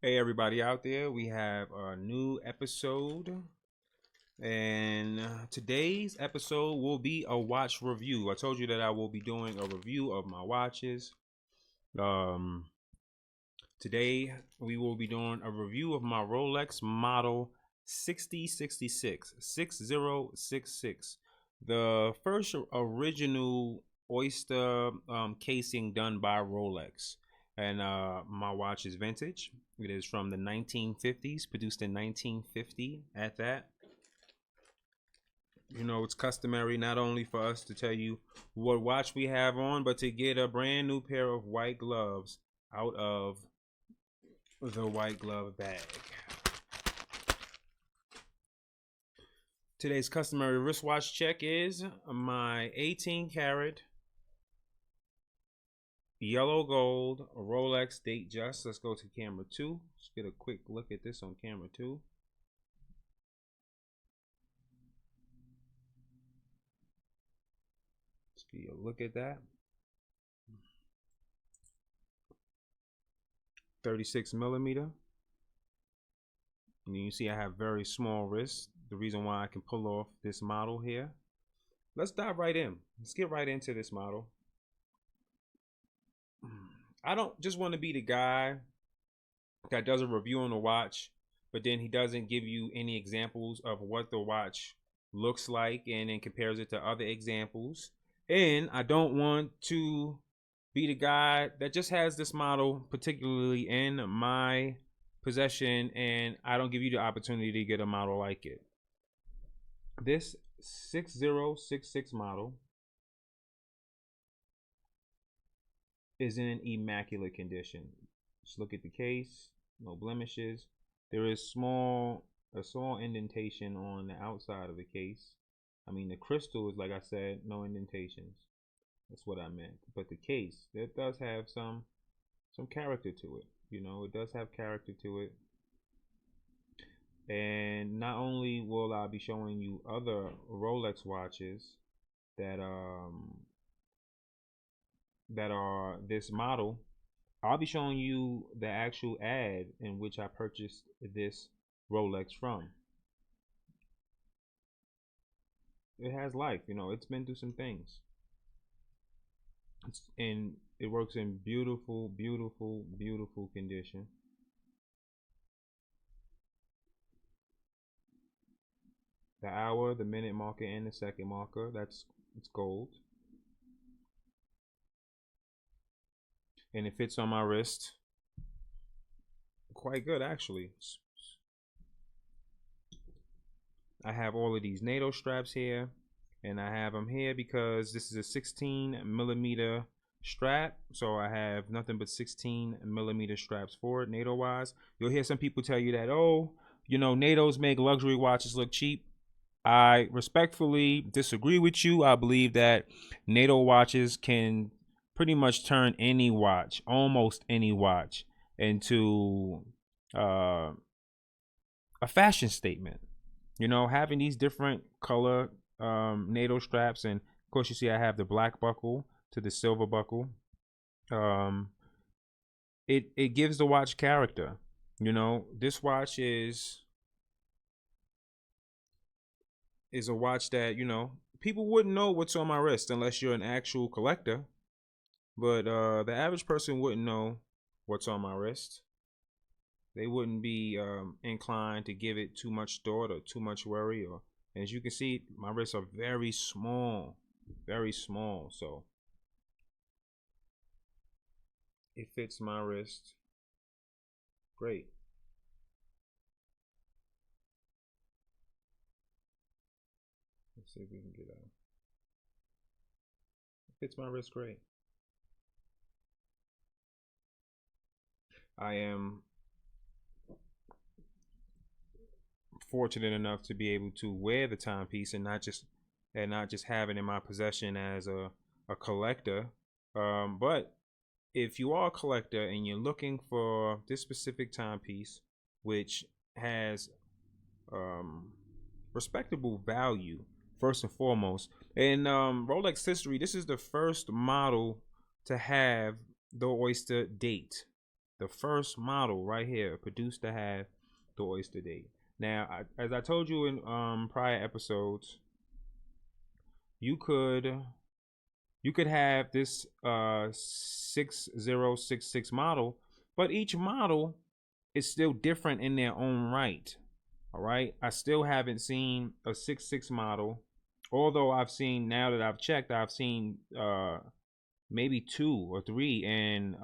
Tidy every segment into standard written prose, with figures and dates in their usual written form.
Hey, everybody out there, we have a new episode, and today's episode will be a watch review. I told you that I will be doing a review of my watches. Um, Today we will be doing a review of my Rolex model 6066. The first original oyster casing done by Rolex. And my watch is vintage. It is from the 1950s, produced in 1950 at that. You know, it's customary not only for us to tell you what watch we have on, but to get a brand new pair of white gloves out of the white glove bag. Today's customary wristwatch check is my 18 karat yellow gold Rolex Datejust. Let's go to camera 2. Let's get a quick look at this on camera 2. Let's get a look at that. 36 millimeter. And you see I have very small wrists. The reason why I can pull off this model here. Let's dive right in. Let's get right into this model. I don't just want to be the guy that does a review on the watch, but then he doesn't give you any examples of what the watch looks like and then compares it to other examples. And I don't want to be the guy that just has this model particularly in my possession and I don't give you the opportunity to get a model like it. This 6066 model is in immaculate condition. Just look at the case, no blemishes. There is a small indentation on the outside of the case. I mean, the crystal is, like I said, no indentations. That's what I meant. But the case, it does have some character to it. You know, it does have character to it. And not only will I be showing you other Rolex watches that are this model, I'll be showing you the actual ad in which I purchased this Rolex from. It has life, you know, it's been through some things. And it works in beautiful, beautiful, beautiful condition. The hour, the minute marker, and the second marker, it's gold. And it fits on my wrist quite good, actually. I have all of these NATO straps here, and I have them here because this is a 16 millimeter strap, so I have nothing but 16 millimeter straps for it, NATO wise. You'll hear some people tell you that, oh, you know, NATOs make luxury watches look cheap. I respectfully disagree with you. I believe that NATO watches can pretty much turn any watch, almost any watch, into a fashion statement. You know, having these different color NATO straps, and of course you see I have the black buckle to the silver buckle. It gives the watch character. You know, this watch is a watch that, you know, people wouldn't know what's on my wrist unless you're an actual collector. But the average person wouldn't know what's on my wrist. They wouldn't be inclined to give it too much thought or too much worry. Or, as you can see, my wrists are very small, so it fits my wrist great. Let's see if we can get out. It fits my wrist great. I am fortunate enough to be able to wear the timepiece and not just have it in my possession as a collector. But if you are a collector and you're looking for this specific timepiece, which has respectable value first and foremost, in Rolex history, this is the first model to have the oyster date. the first model right here produced to have the oyster date. Now, as I told you in prior episodes, you could have this 6066 model, but each model is still different in their own right. All right, I still haven't seen a 66 model, although I've seen, now that I've checked, I've seen maybe 2 or 3 in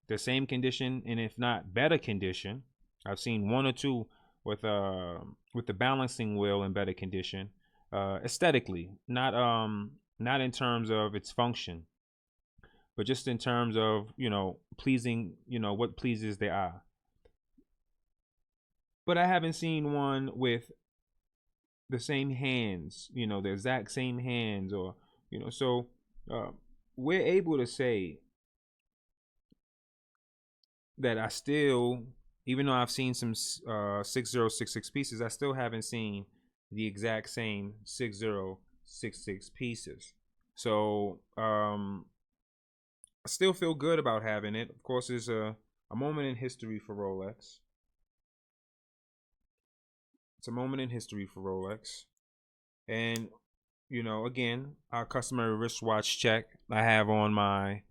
the same condition, and if not better condition. I've seen 1 or 2 with the balancing wheel in better condition, aesthetically, not in terms of its function, but just in terms of, pleasing, what pleases the eye. But I haven't seen one with the same hands, the exact same hands, or so we're able to say that I still, even though I've seen some 6066 pieces, I still haven't seen the exact same 6066 pieces. So I still feel good about having it. Of course, it's a moment in history for Rolex. It's a moment in history for Rolex. And, again, our customary wristwatch check. I have on my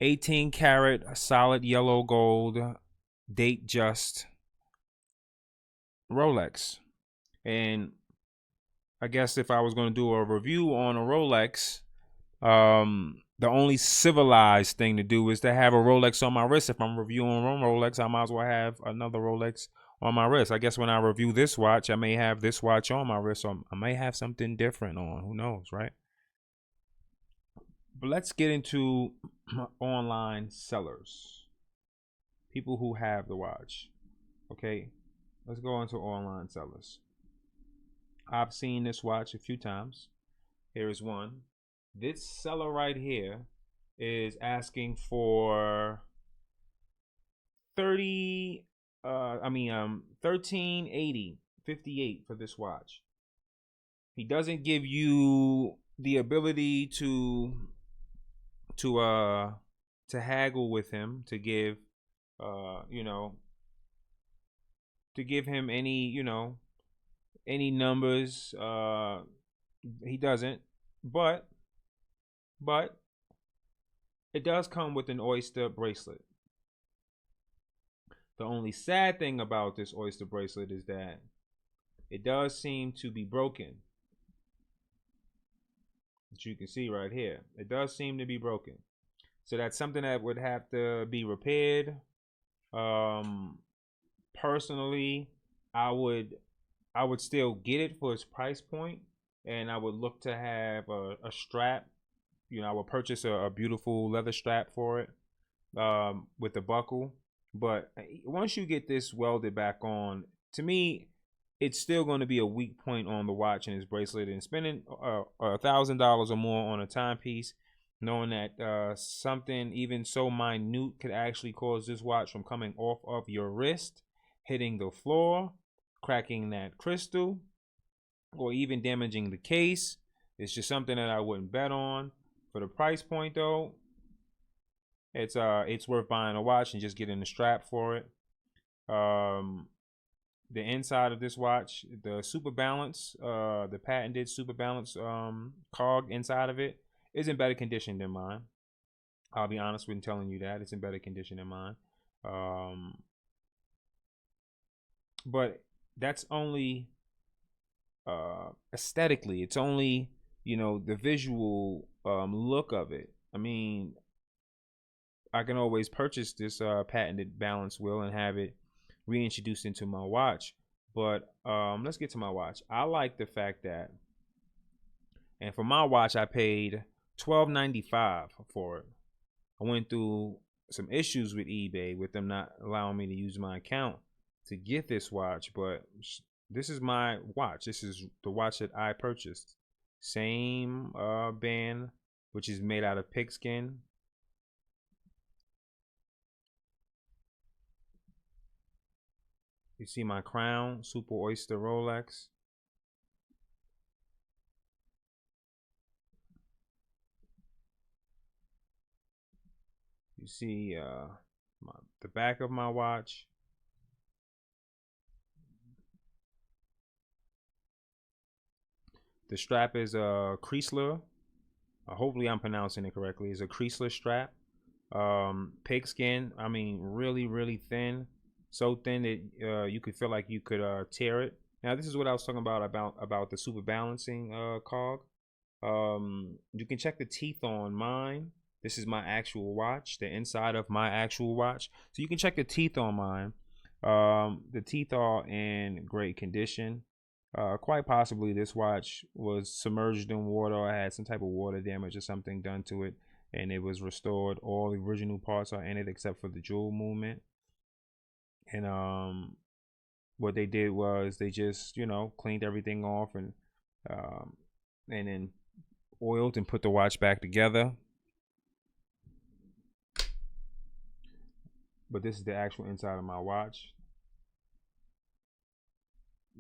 18 karat solid yellow gold date just Rolex. And I guess if I was going to do a review on a Rolex, the only civilized thing to do is to have a Rolex on my wrist. If I'm reviewing one Rolex, I might as well have another Rolex on my wrist. I guess when I review this watch, I may have this watch on my wrist, or I may have something different on. Who knows, right? But let's get into online sellers, people who have the watch. Okay, let's go into online sellers. I've seen this watch a few times. Here is one. This seller right here is asking for 1380.58 for this watch. He doesn't give you the ability to haggle with him, to give to give him any numbers. He doesn't, but it does come with an oyster bracelet. The only sad thing about this oyster bracelet is that it does seem to be broken. As you can see right here, it does seem to be broken. So that's something that would have to be repaired. Personally, I would still get it for its price point, and I would look to have a strap. I would purchase a beautiful leather strap for it, with a buckle. But once you get this welded back on, to me, it's still going to be a weak point on the watch and its bracelet. And spending $1,000 or more on a timepiece, knowing that something even so minute could actually cause this watch from coming off of your wrist, hitting the floor, cracking that crystal, or even damaging the case, it's just something that I wouldn't bet on. For the price point, though, it's worth buying a watch and just getting the strap for it. The inside of this watch, the Super Balance, the patented Super Balance cog inside of it, is in better condition than mine. I'll be honest with telling you that it's in better condition than mine. But that's only aesthetically. It's only the visual look of it. I mean, I can always purchase this patented balance wheel and have it reintroduced into my watch. But let's get to my watch. I like the fact that, and for my watch, I paid $12.95 for it. I went through some issues with eBay with them not allowing me to use my account to get this watch, but this is my watch. This is the watch that I purchased. Same band, which is made out of pigskin. You see my crown, Super Oyster Rolex. You see the back of my watch. The strap is a Creasler. Hopefully, I'm pronouncing it correctly. It's a Creasler strap. Pigskin. I mean, really, really thin. So thin that you could feel like you could tear it. Now, this is what I was talking about the super balancing cog. You can check the teeth on mine. This is my actual watch, the inside of my actual watch. So you can check the teeth on mine. The teeth are in great condition. Quite possibly this watch was submerged in water or had some type of water damage or something done to it, and it was restored. All the original parts are in it except for the jewel movement. And what they did was they just, cleaned everything off and then oiled and put the watch back together. But this is the actual inside of my watch.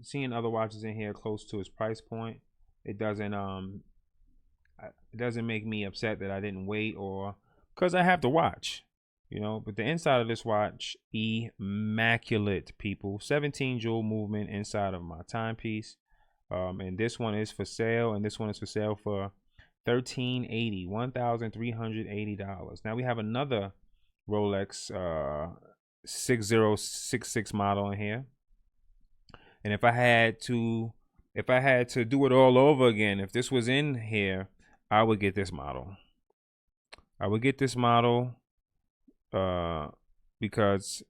Seeing other watches in here close to its price point, it doesn't make me upset that I didn't wait, or because I have to watch, But the inside of this watch, immaculate, people. 17 jewel movement inside of my timepiece, and this one is for sale, and this one is for sale for $1,380. Now we have another Rolex 6066 model in here. And if I had to do it all over again, if this was in here, I would get this model. Because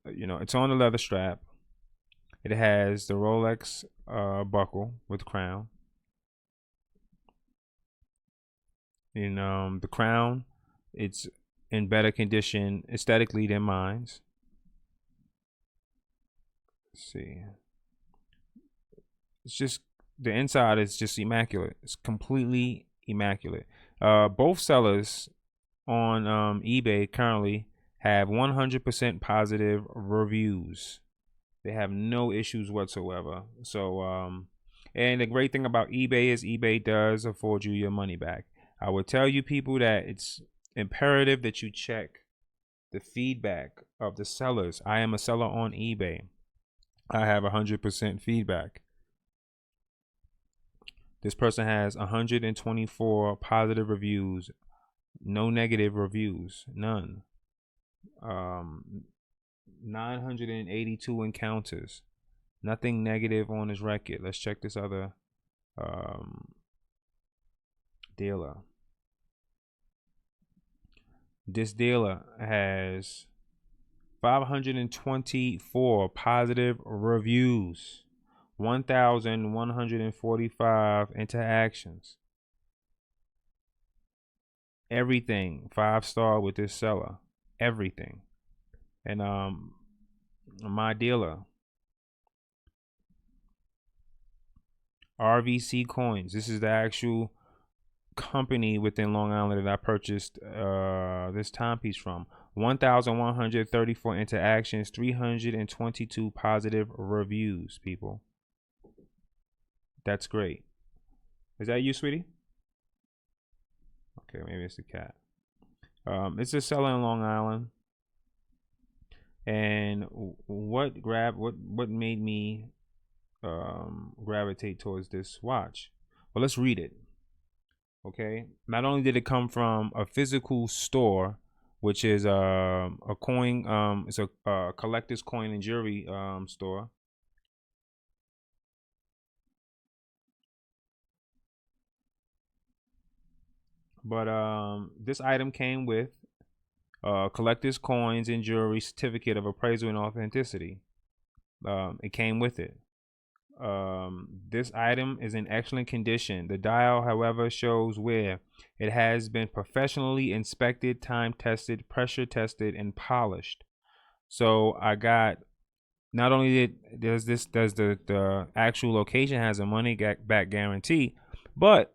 it's on the leather strap. It has the Rolex buckle with crown. And the crown, it's in better condition aesthetically than mine's. Let's see. It's just, the inside is just immaculate. It's completely immaculate. Both sellers on eBay currently have 100% positive reviews. They have no issues whatsoever. So and the great thing about eBay is eBay does afford you your money back. I would tell you people that it's imperative that you check the feedback of the sellers. I am a seller on eBay. I have 100% feedback. This person has 124 positive reviews, no negative reviews, none. 982 encounters, nothing negative on his record. Let's check this other dealer. This dealer has 524 positive reviews, 1,145 interactions. Everything 5-star with this seller. Everything. And my dealer, RVC Coins. This is the actual company within Long Island that I purchased this timepiece from. 1,134 interactions, 322 positive reviews, people. That's great. Is that you, sweetie? Okay, maybe it's the cat. It's a seller in Long Island. And what made me gravitate towards this watch? Well, let's read it. Okay. Not only did it come from a physical store, which is a coin, it's a collector's coin and jewelry store. But this item came with collector's coins and jewelry certificate of appraisal and authenticity. It came with it. This item is in excellent condition. The dial, however, shows wear. It has been professionally inspected, time tested, pressure tested, and polished. So I got, not only does the actual location has a money back guarantee, but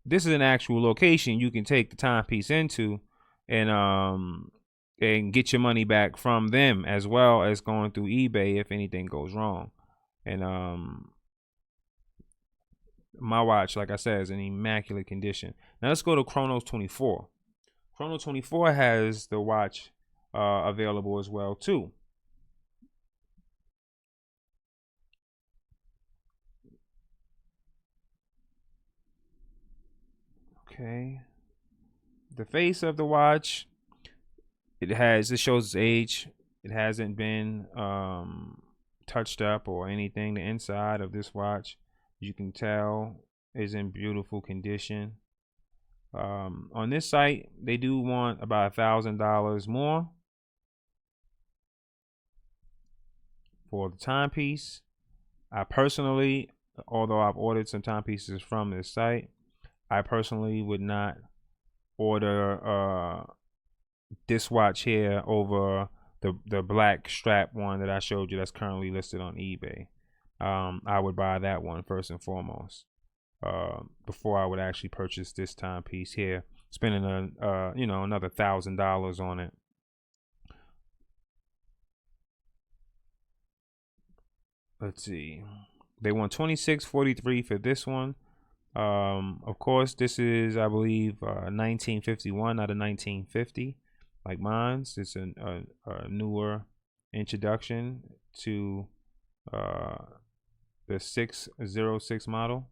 this is an actual location you can take the timepiece into and get your money back from them, as well as going through eBay if anything goes wrong. And my watch, like I said, is in immaculate condition. Now let's go to Chronos 24. Chrono 24 has the watch available as well too. Okay, the face of the watch, it shows its age. It hasn't been touched up or anything. The inside of this watch, you can tell, is in beautiful condition. On this site, they do want about $1,000 more for the timepiece. I personally, although I've ordered some timepieces from this site, I personally would not order this watch here over the black strap one that I showed you that's currently listed on eBay. I would buy that one first and foremost before I would actually purchase this timepiece here, spending another $1,000 on it. Let's see, they want 2643 for this one. Of course, this is, I believe, 1951, not a 1950 like mine's. It's a newer introduction to the 606 model.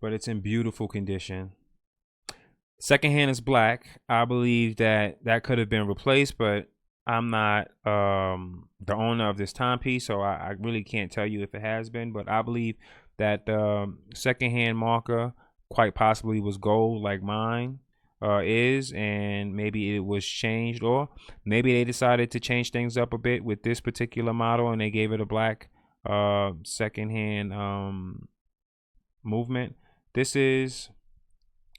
But it's in beautiful condition. Second hand is black. I believe that could have been replaced, but I'm not the owner of this timepiece, so I really can't tell you if it has been. But I believe that the second hand marker quite possibly was gold like mine is, and maybe it was changed, or maybe they decided to change things up a bit with this particular model and they gave it a black second hand movement. This is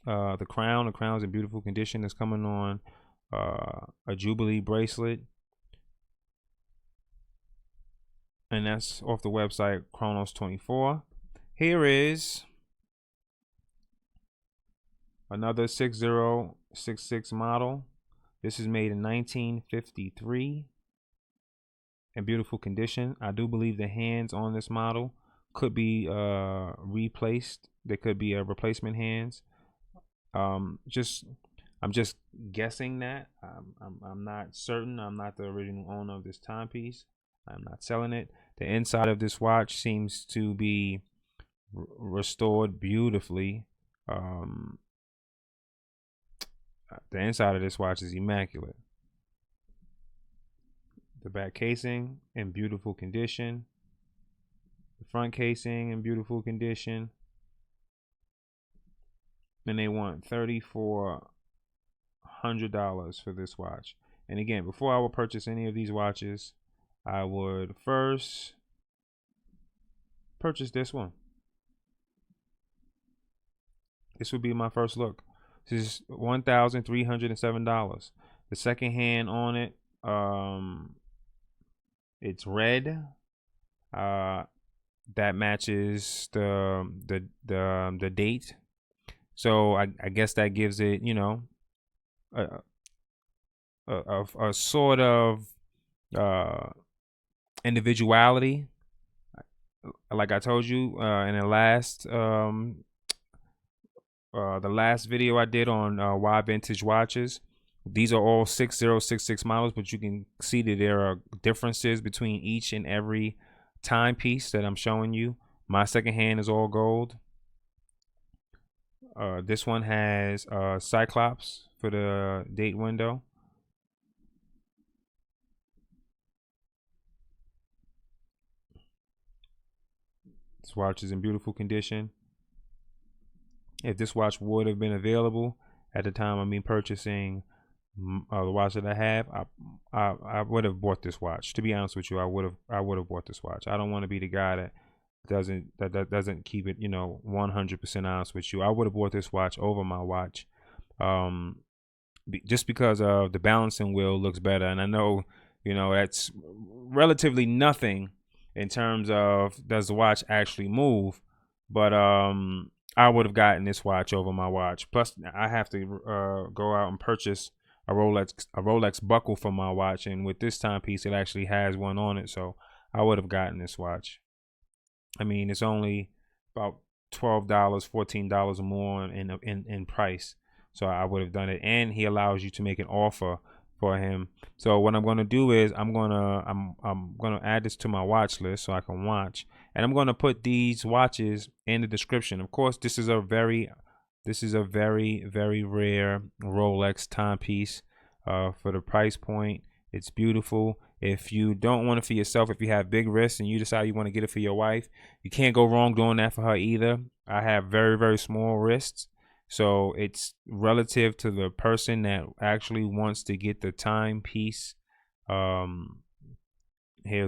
the crown. The crown's in beautiful condition. It's coming on a Jubilee bracelet, and that's off the website Chronos24. Here is another 6066 model. This is made in 1953 in beautiful condition. I do believe the hands on this model could be replaced. They could be replacement hands. I'm just guessing that. I'm not certain. I'm not the original owner of this timepiece. I'm not selling it. The inside of this watch seems to be restored beautifully. The inside of this watch is immaculate. The back casing in beautiful condition. The front casing in beautiful condition. And they want $3,400 for this watch. And again, before I would purchase any of these watches, I would first purchase this one. This would be my first look. This is $1,307. The second hand on it, it's red. That matches the date. So I guess that gives it, a sort of individuality. Like I told you in the last video I did on why vintage watches. These are all 6066 models, but you can see that there are differences between each and every timepiece that I'm showing you. My second hand is all gold. This one has Cyclops for the date window. This watch is in beautiful condition. If this watch would have been available at the time of me purchasing the watch that I have, I would have bought this watch. To be honest with you, I would have bought this watch. I don't want to be the guy that doesn't keep it 100% honest with you. I would have bought this watch over my watch, just because of the balancing wheel looks better, and I know that's relatively nothing in terms of does the watch actually move, but I would have gotten this watch over my watch. Plus, I have to go out and purchase a Rolex buckle for my watch, and with this timepiece, it actually has one on it. So I would have gotten this watch. I mean, it's only about $12, $14 more in price. So I would have done it, and he allows you to make an offer for him. So what I'm gonna do is I'm gonna add this to my watch list so I can watch, and I'm gonna put these watches in the description. Of course, this is a very very rare Rolex timepiece. For the price point, it's beautiful. If you don't want it for yourself, if you have big wrists and you decide you want to get it for your wife, you can't go wrong doing that for her either. I have very small wrists, so it's relative to the person that actually wants to get the timepiece. Here's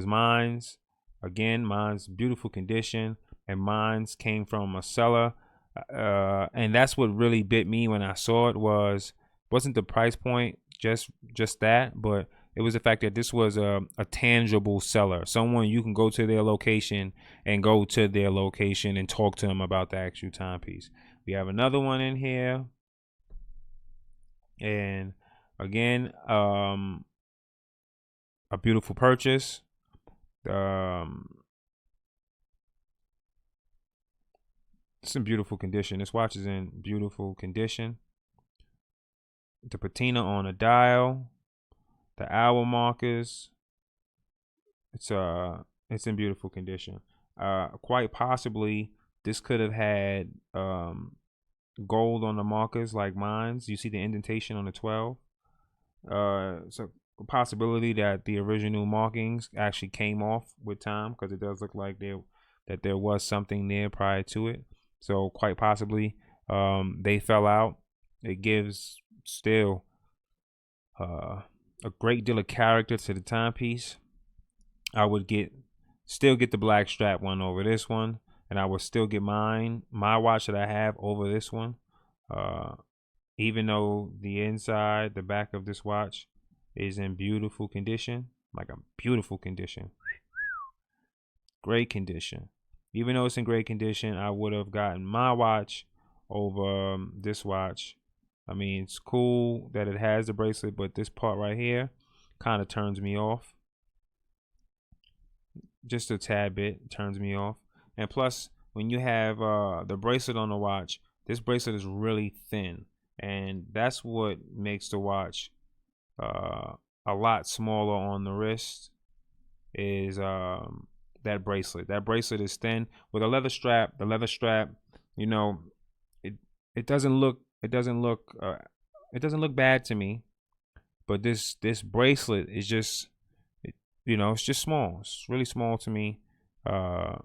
mine's. Again, mine's beautiful condition, and mine's came from a seller. And that's what really bit me when I saw it wasn't the price point, just that, but it was the fact that this was a tangible seller, someone you can go to their location and talk to them about the actual timepiece. We have another one in here, and again, a beautiful purchase. It's in beautiful condition. This watch is in beautiful condition. The patina on the dial, the hour markers. It's in beautiful condition. Quite possibly this could have had gold on the markers like mine's. You see the indentation on the 12. So a possibility that the original markings actually came off with time, because it does look like there was something there prior to it. So quite possibly they fell out. It gives still a great deal of character to the timepiece. I would still get the black strap one over this one, and I would still get my watch that I have over this one. Even though the back of this watch is in beautiful condition, like a beautiful condition, great condition. Even though it's in great condition, I would have gotten my watch over this watch. I mean, it's cool that it has the bracelet, but this part right here kind of turns me off. Just a tad bit turns me off. And plus, when you have the bracelet on the watch, this bracelet is really thin, and that's what makes the watch a lot smaller on the wrist. Is that bracelet? That bracelet is thin with a leather strap. The leather strap, you know, it doesn't look bad to me, but this bracelet is just, it's just small. It's really small to me. To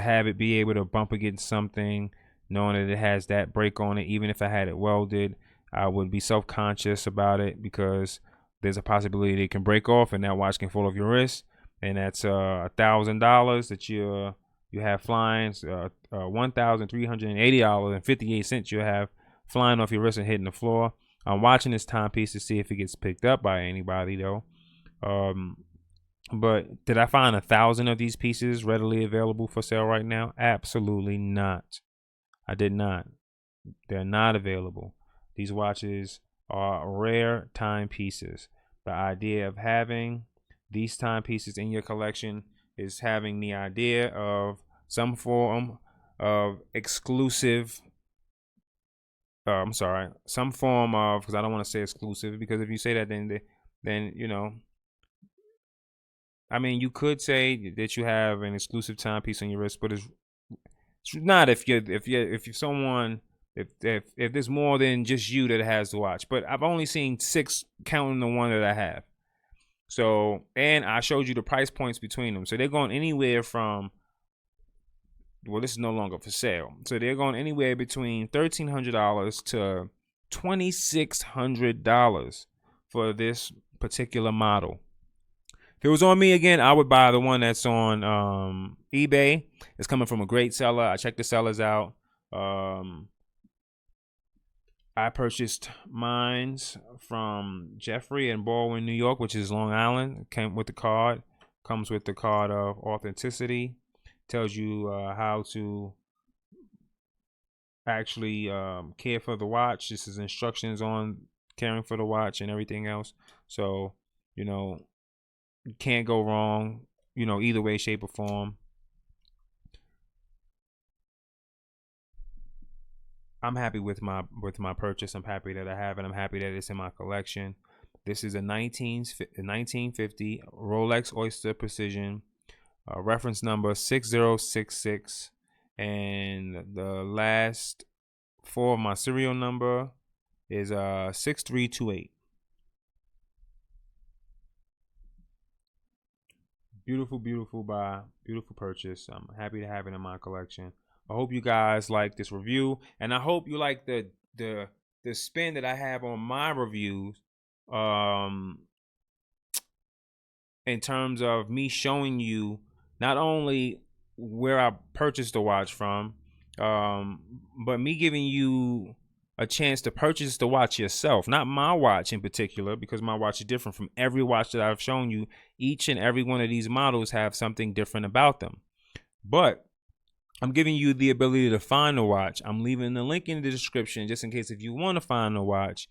have it be able to bump against something, knowing that it has that break on it, even if I had it welded, I would be self-conscious about it, because there's a possibility it can break off and that watch can fall off your wrist, and that's $1,000 that you have flying, $1,380.58 you have flying off your wrist and hitting the floor. I'm watching this timepiece to see if it gets picked up by anybody though. But did I find 1,000 of these pieces readily available for sale right now? Absolutely not. I did not. They're not available. These watches are rare timepieces. The idea of having these timepieces in your collection is having the idea of some form of exclusive. Some form of, because I don't want to say exclusive, because if you say that, then I mean, you could say that you have an exclusive timepiece on your wrist, but it's not if there's more than just you that has the watch. But I've only seen 6, counting the one that I have. So, and I showed you the price points between them. So they're going anywhere from, well, this is no longer for sale. So they're going anywhere between $1,300 to $2,600 for this particular model. If it was on me again, I would buy the one that's on eBay. It's coming from a great seller. I checked the sellers out. I purchased mines from Jeffrey in Baldwin, New York, which is Long Island. Came with the card. Comes with the card of authenticity. Tells you how to actually care for the watch. This is instructions on caring for the watch and everything else. So, you know, you can't go wrong, you know, either way, shape, or form. I'm happy with my purchase. I'm happy that I have it. I'm happy that it's in my collection. This is a 1950 Rolex Oyster Precision, reference number 6066, and the last four of my serial number is 6328. Beautiful, beautiful buy, beautiful purchase. I'm happy to have it in my collection. I hope you guys like this review, and I hope you like the spin that I have on my reviews. Um, in terms of me showing you not only where I purchased the watch from, but me giving you a chance to purchase the watch yourself. Not my watch in particular, because my watch is different from every watch that I've shown you. Each and every one of these models have something different about them. But I'm giving you the ability to find the watch. I'm leaving the link in the description just in case if you want to find the watch.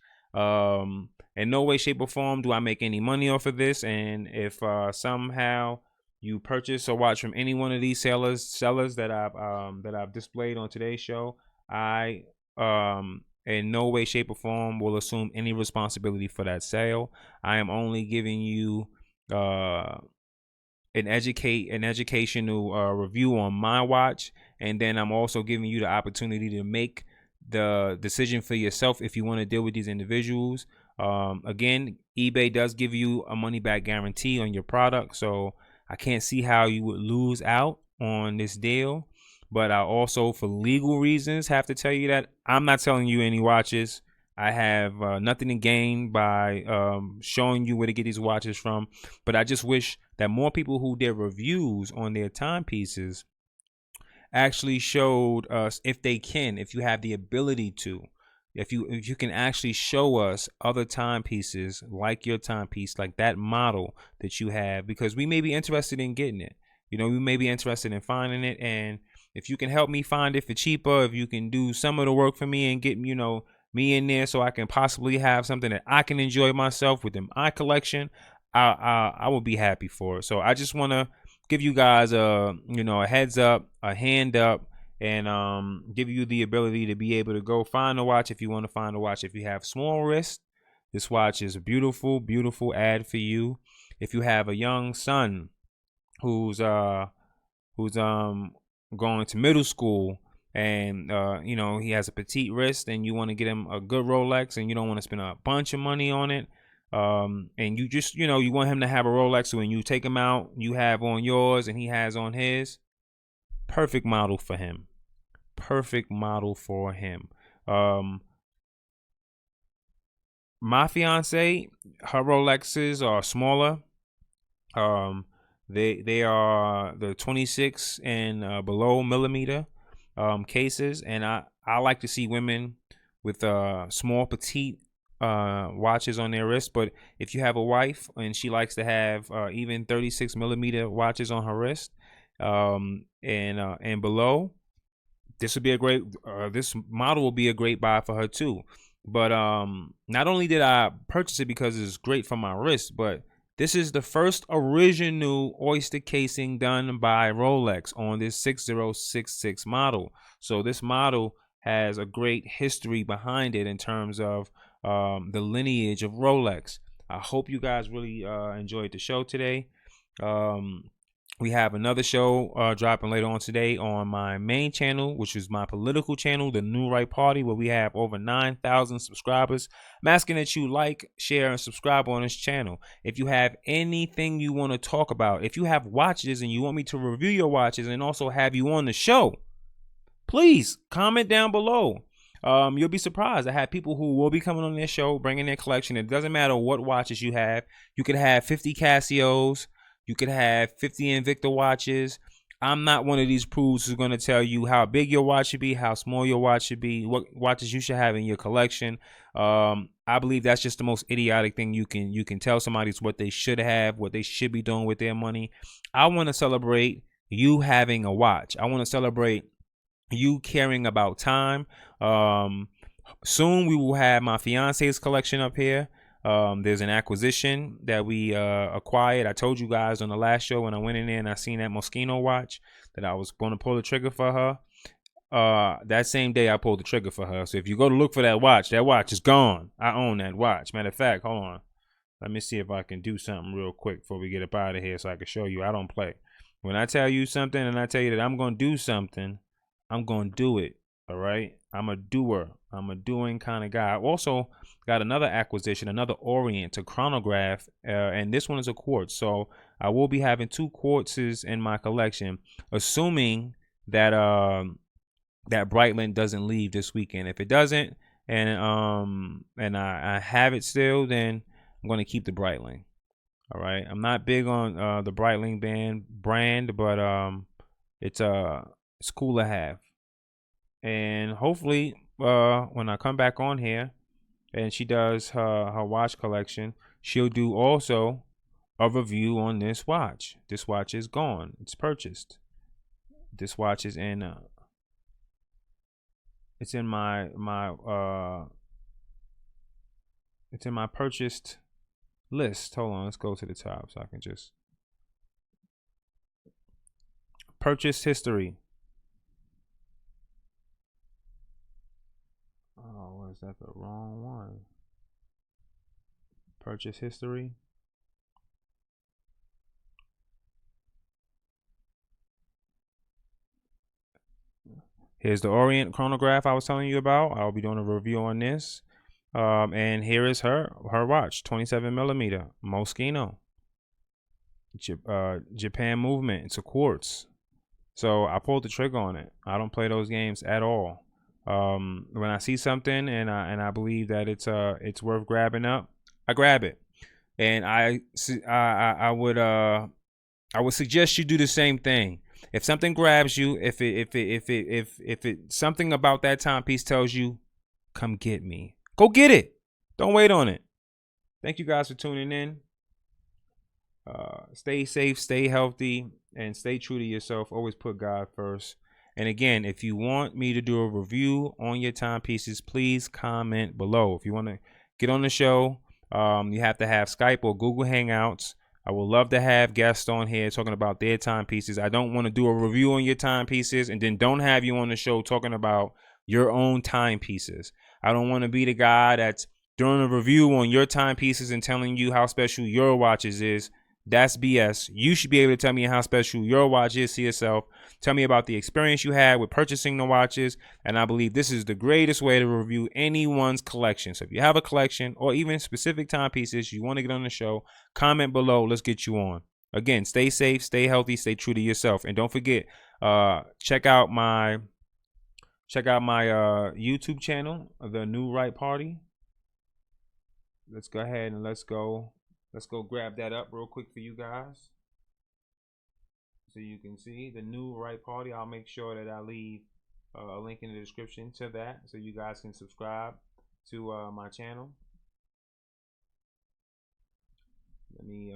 In no way, shape, or form do I make any money off of this. And if somehow you purchase a watch from any one of these sellers that I've displayed on today's show, I in no way, shape, or form will assume any responsibility for that sale. I am only giving you an educational review on my watch, and then I'm also giving you the opportunity to make the decision for yourself if you want to deal with these individuals. Again, eBay does give you a money back guarantee on your product, so I can't see how you would lose out on this deal. But I also, for legal reasons, have to tell you that I'm not selling you any watches. I have nothing to gain by showing you where to get these watches from. But I just wish that more people who did reviews on their timepieces actually showed us, if they can, if you have the ability to, if you can actually show us other timepieces like your timepiece, like that model that you have, because we may be interested in getting it. You know, we may be interested in finding it, and if you can help me find it for cheaper, if you can do some of the work for me and get, you know, me in there so I can possibly have something that I can enjoy myself within my collection, I will be happy for it. So I just want to give you guys a heads up, a hand up, and give you the ability to be able to go find a watch if you want to find a watch. If you have small wrist, this watch is a beautiful, beautiful ad for you. If you have a young son who's going to middle school, and he has a petite wrist, and you want to get him a good Rolex, and you don't want to spend a bunch of money on it, and you just you want him to have a Rolex, so when you take him out, you have on yours and he has on his. Perfect model for him. Perfect model for him. My fiance, her Rolexes are smaller. They are the 26 and below millimeter cases, and I like to see women with small petite watches on their wrist. But if you have a wife and she likes to have even 36 millimeter watches on her wrist and below, this would be a great this model will be a great buy for her too. But not only did I purchase it because it's great for my wrist, but this is the first original oyster casing done by Rolex on this 6066 model. So this model has a great history behind it in terms of the lineage of Rolex. I hope you guys really enjoyed the show today. We have another show dropping later on today on my main channel, which is my political channel, the New Right Party, where we have over 9,000 subscribers. I'm asking that you like, share, and subscribe on this channel. If you have anything you want to talk about, if you have watches and you want me to review your watches and also have you on the show, please comment down below. You'll be surprised. I have people who will be coming on this show, bringing their collection. It doesn't matter what watches you have. You could have 50 Casios. You could have 50 Invicta watches. I'm not one of these prudes who's going to tell you how big your watch should be, how small your watch should be, what watches you should have in your collection. I believe that's just the most idiotic thing you can tell somebody is what they should have, what they should be doing with their money. I want to celebrate you having a watch. I want to celebrate you caring about time. Soon we will have my fiance's collection up here. There's an acquisition that we acquired. I told you guys on the last show when I went in there and I seen that Moschino watch that I was going to pull the trigger for her. That same day I pulled the trigger for her. So if you go to look for that watch is gone. I own that watch. Matter of fact, hold on. Let me see if I can do something real quick before we get up out of here so I can show you. I don't play. When I tell you something and I tell you that I'm going to do something, I'm going to do it. All right. I'm a doer. I'm a doing kind of guy. I also got another acquisition, another Orient, a chronograph, and this one is a quartz. So I will be having 2 quartzes in my collection, assuming that that Breitling doesn't leave this weekend. If it doesn't, and I have it still, then I'm going to keep the Breitling. All right. I'm not big on the Breitling brand, but it's cool to have. And hopefully, when I come back on here and she does her watch collection, she'll do also a review on this watch. This watch is gone. It's purchased. This watch is in it's in my purchased list. Hold on, let's go to the top so I can just purchase history. Oh, was that the wrong one? Purchase history. Here's the Orient chronograph I was telling you about. I'll be doing a review on this. And here is her watch, 27mm Moschino. Japan movement. It's a quartz. So I pulled the trigger on it. I don't play those games at all. When I see something and I believe that it's worth grabbing up, I grab it. And I would suggest you do the same thing. If something grabs you, if it something about that timepiece tells you, come get me, go get it. Don't wait on it. Thank you guys for tuning in. Stay safe, stay healthy, and stay true to yourself. Always put God first. And again, if you want me to do a review on your timepieces, please comment below. If you want to get on the show, you have to have Skype or Google Hangouts. I would love to have guests on here talking about their timepieces. I don't want to do a review on your timepieces and then don't have you on the show talking about your own timepieces. I don't want to be the guy that's doing a review on your timepieces and telling you how special your watches is. That's BS. You should be able to tell me how special your watch is to yourself. Tell me about the experience you had with purchasing the watches. And I believe this is the greatest way to review anyone's collection. So if you have a collection or even specific timepieces you want to get on the show, comment below. Let's get you on. Again, stay safe, stay healthy, stay true to yourself. And don't forget, check out my YouTube channel, The New Right Party. Let's go ahead and let's go grab that up real quick for you guys so you can see The New Right Party. I'll make sure that I leave a link in the description to that so you guys can subscribe to my channel. Let me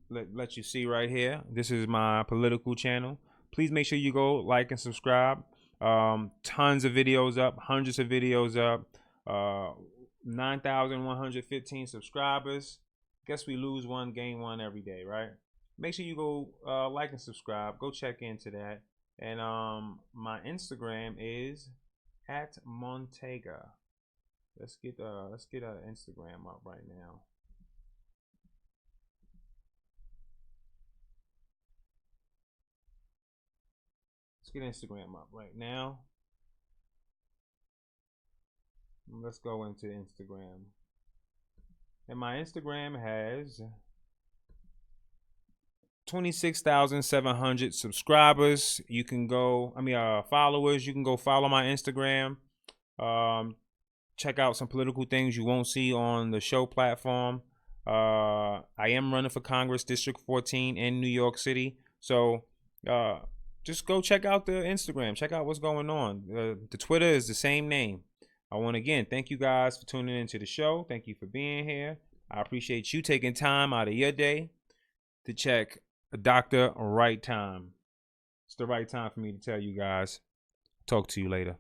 let you see right here. This is my political channel. Please make sure you go like and subscribe. Tons of videos up, hundreds of videos up. 9,115 subscribers. Guess we lose one, gain one every day, right? Make sure you go like and subscribe. Go check into that. And my Instagram is @Montega. Let's get our Instagram up right now. Let's get Instagram up right now. Let's go into Instagram. And my Instagram has 26,700 subscribers. You can go, followers. You can go follow my Instagram. Check out some political things you won't see on the show platform. I am running for Congress District 14 in New York City. So just go check out the Instagram. Check out what's going on. The Twitter is the same name. I want to again thank you guys for tuning into the show. Thank you for being here. I appreciate you taking time out of your day to check Dr. Right time. It's the right time for me to tell you guys Talk to you later.